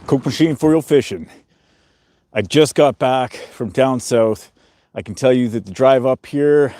Coke Machine for real fishing. I just got back from down south. I can tell you that the drive up here,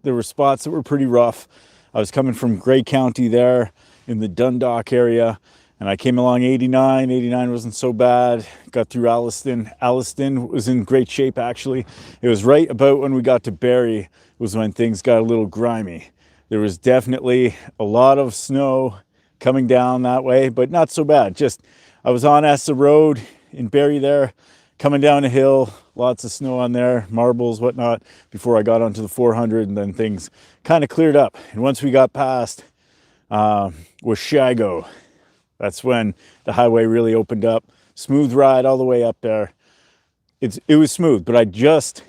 there were spots that were pretty rough. I was coming from Grey County there in the Dundalk area, and I came along 89. 89 wasn't so bad. Got through Alliston. Alliston was in great shape, actually. It was right about when we got to Barrie was when things got a little grimy. There was definitely a lot of snow coming down that way, but not so bad. Just, I was on Essa Road in Barrie there, coming down a hill, lots of snow on there, marbles, whatnot, before I got onto the 400, and then things kind of cleared up. And once we got past Washago, that's when the highway really opened up. Smooth ride all the way up there. It was smooth, but I just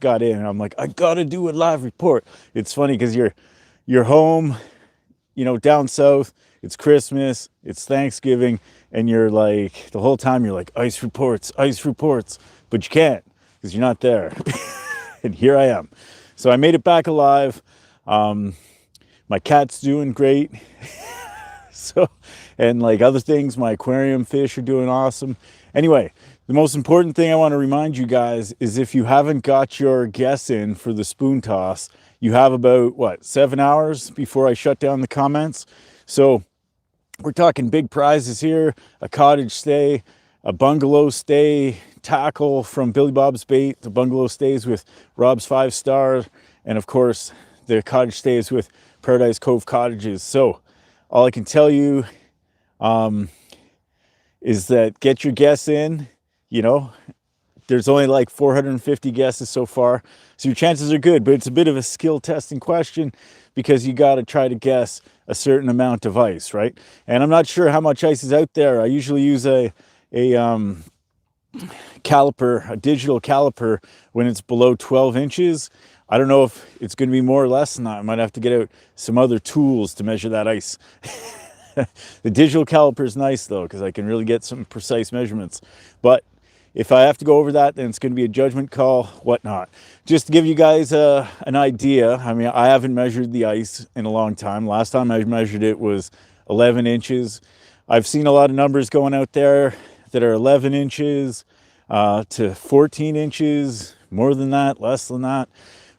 got in, and I'm like, I gotta do a live report. It's funny because you're home, you know, down south. It's Christmas, it's Thanksgiving, and you're like, the whole time you're like, ice reports, but you can't because you're not there. And here I am. So I made it back alive. My cat's doing great. So, and like other things, my aquarium fish are doing awesome. Anyway, the most important thing I want to remind you guys is if you haven't got your guess in for the spoon toss, you have about, 7 hours before I shut down the comments. So we're talking big prizes here: a cottage stay, a bungalow stay, tackle from Billy Bob's Bait, the bungalow stays with Rob's 5-star, and of course the cottage stays with Paradise Cove Cottages. So all I can tell you is that get your guess in. You know, there's only like 450 guesses so far, so your chances are good, but it's a bit of a skill testing question because you got to try to guess a certain amount of ice, right? And I'm not sure how much ice is out there. I usually use a caliper, a digital caliper, when it's below 12 inches. I don't know if it's going to be more or less than that. I might have to get out some other tools to measure that ice. The digital caliper is nice though, because I can really get some precise measurements. But if I have to go over that, then it's going to be a judgment call, whatnot. Just to give you guys an idea, I mean, I haven't measured the ice in a long time. Last time I measured it was 11 inches. I've seen a lot of numbers going out there that are 11 inches to 14 inches, more than that, less than that.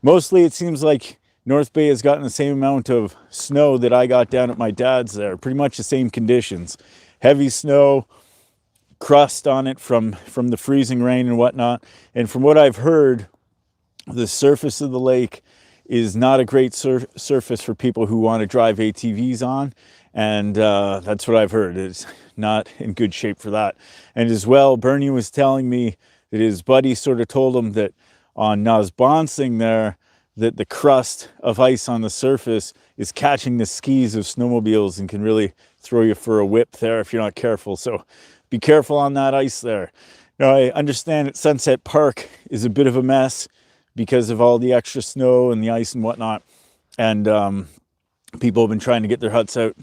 Mostly it seems like North Bay has gotten the same amount of snow that I got down at my dad's there. Pretty much the same conditions. Heavy snow, crust on it from the freezing rain and whatnot. And from what I've heard, the surface of the lake is not a great surface for people who want to drive ATVs on. And that's what I've heard. It's not in good shape for that. And as well, Bernie was telling me that his buddy sort of told him that on Nosbonsing there, that the crust of ice on the surface is catching the skis of snowmobiles and can really throw you for a whip there if you're not careful. So be careful on that ice there. Now, I understand that Sunset Park is a bit of a mess because of all the extra snow and the ice and whatnot. And people have been trying to get their huts out,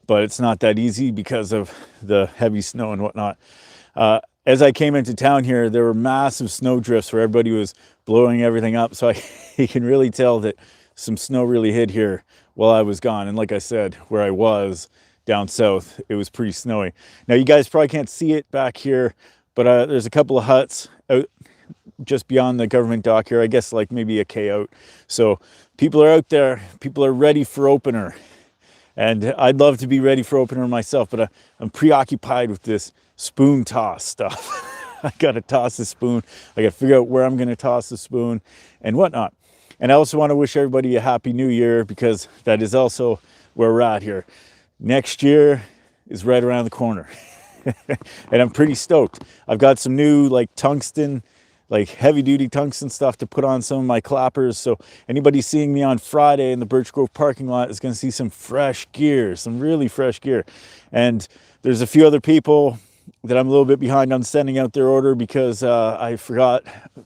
but it's not that easy because of the heavy snow and whatnot. As I came into town here, there were massive snow drifts where everybody was blowing everything up. So you can really tell that some snow really hit here while I was gone. And like I said, where I was down south, it was pretty snowy. Now you guys probably can't see it back here, but there's a couple of huts out just beyond the government dock here. I guess like maybe a K out. So people are out there, people are ready for opener. And I'd love to be ready for opener myself, but I'm preoccupied with this spoon toss stuff. I got to toss the spoon. I got to figure out where I'm going to toss the spoon and whatnot. And I also want to wish everybody a happy new year, because that is also where we're at here. Next year is right around the corner. And I'm pretty stoked. I've got some new like tungsten, like heavy duty tungsten stuff to put on some of my clappers. So anybody seeing me on Friday in the Birch Grove parking lot is going to see some fresh gear, some really fresh gear. And there's a few other people that I'm a little bit behind on sending out their order because I forgot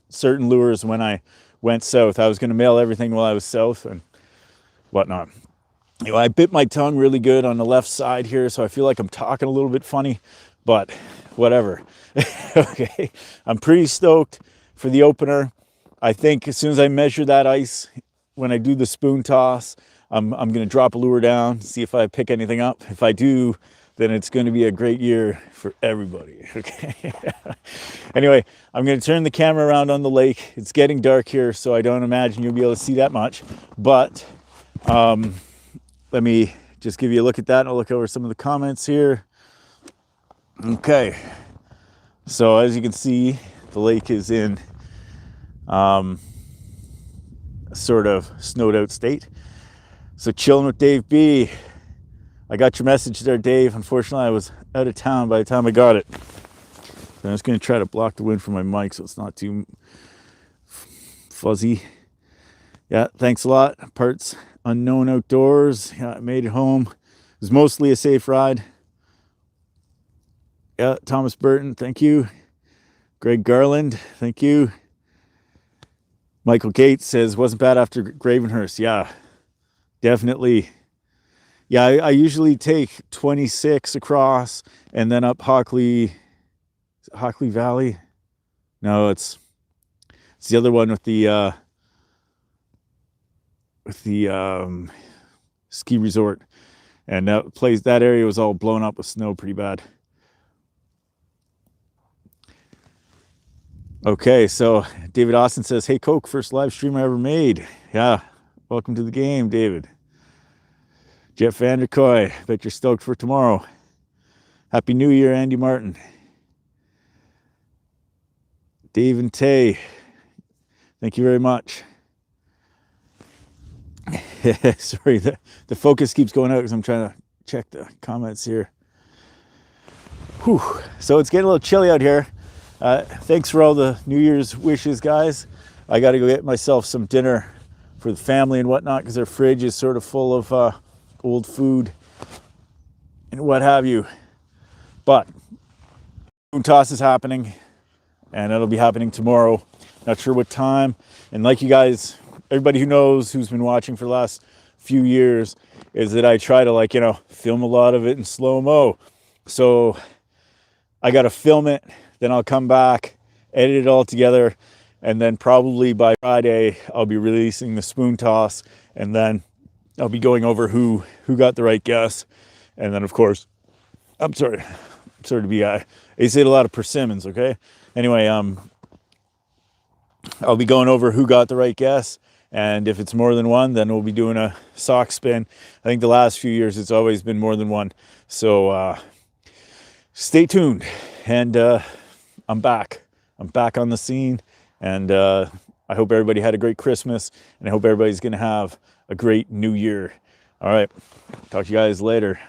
certain lures when I went south. I was going to mail everything while I was south and whatnot. You know, I bit my tongue really good on the left side here, so I feel like I'm talking a little bit funny, but whatever. Okay, I'm pretty stoked for the opener. I think as soon as I measure that ice, when I do the spoon toss, I'm going to drop a lure down, see if I pick anything up. If I do, then it's going to be a great year for everybody. Okay. Anyway, I'm going to turn the camera around on the lake. It's getting dark here, so I don't imagine you'll be able to see that much. But let me just give you a look at that, and I'll look over some of the comments here. Okay. So as you can see, the lake is in sort of snowed out state. So chilling with Dave B. I got your message there, Dave. Unfortunately, I was out of town by the time I got it. So I'm just going to try to block the wind from my mic so it's not too fuzzy. Yeah, thanks a lot. Parts unknown outdoors. Yeah, I made it home. It was mostly a safe ride. Yeah, Thomas Burton, thank you. Greg Garland, thank you. Michael Gates says, wasn't bad after Gravenhurst. Yeah, definitely. Yeah, I usually take 26 across and then up Hockley Valley. No, it's the other one with the ski resort. And that area was all blown up with snow pretty bad. Okay, so David Austin says, hey, Coke, first live stream I ever made. Yeah, welcome to the game, David. Jeff Vanderkoy, bet you're stoked for tomorrow. Happy New Year, Andy Martin. Dave and Tay, thank you very much. Sorry, the focus keeps going out because I'm trying to check the comments here. Whew. So it's getting a little chilly out here. Thanks for all the New Year's wishes, guys. I got to go get myself some dinner for the family and whatnot because their fridge is sort of full of old food and what have you. But spoon toss is happening, and it'll be happening tomorrow. Not sure what time. And like you guys, everybody who knows, who's been watching for the last few years, is that I try to film a lot of it in slow-mo. So I got to film it. Then I'll come back, edit it all together, and then probably by Friday, I'll be releasing the spoon toss, and then I'll be going over who got the right guess. And then, of course, I'm sorry to be, I say a lot of persimmons, okay? Anyway, I'll be going over who got the right guess, and if it's more than one, then we'll be doing a sock spin. I think the last few years, it's always been more than one. So stay tuned, and I'm back on the scene, and I hope everybody had a great Christmas, and I hope everybody's gonna have a great new year. All right, talk to you guys later.